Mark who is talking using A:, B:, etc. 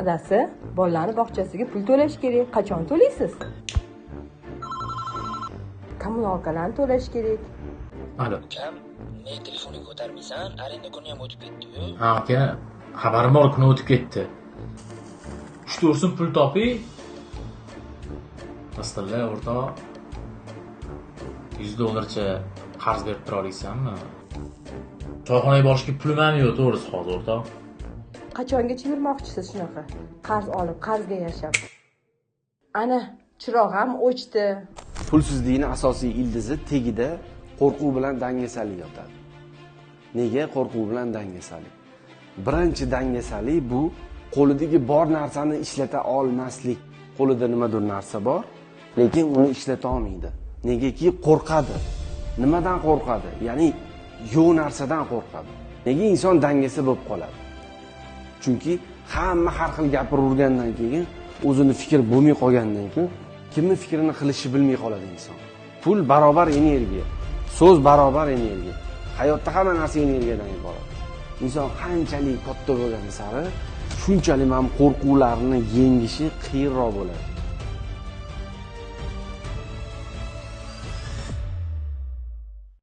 A: Adasi, bolalarni bog'chasiga pul to'lash kerak. Qachon to'laysiz? Kommunalkalarni to'lash kerak.
B: Alo.
C: Ukam, ne telefonni ko'tarmaysan? Arenda kuni ham o'tib ketdi-yu.
B: Ha, aka, xabarim bor, kuni o'tib ketdi. 3-4 so'm pul toping. Masalan, o'rtoq $100 qarz berib tura olasanmi? Choyxonaga borishga pulim ham yo'q, to'g'risi hozir o'rtoq.
A: Qachongacha yurmoqchisiz shunaqa? Qarz olib, qarzga yashab. Ana, chiroq ham o'chdi.
D: Pulsizlikning asosiy ildizi tegida qo'rquv bilan dangasalik yotadi. Nega qo'rquv bilan dangasalik? Birinchi dangasalik bu qo'lidagi bor narsani ishlata olmaslik. Qo'lida nimadir narsa bor, lekin uni ishlata olmaydi. Negaki qo'rqadi. Nimadan qo'rqadi? Ya'ni yo'q narsadan qo'rqadi. Nega inson dangasa bo'lib qoladi? Chunki hamma har xil gapiravergandan keyin, o'zini fikr bo'lmay qolgandan keyin kimni fikrini qilishi bilmay qoladi inson. Pul barobar energiya, so'z barobar energiya. Hayotda hamma narsa energiyadan iborat. Inson qanchalik katta bo'lgani sari, shunchalik ham qo'rquvlarni yengishi qiyinroq bo'ladi.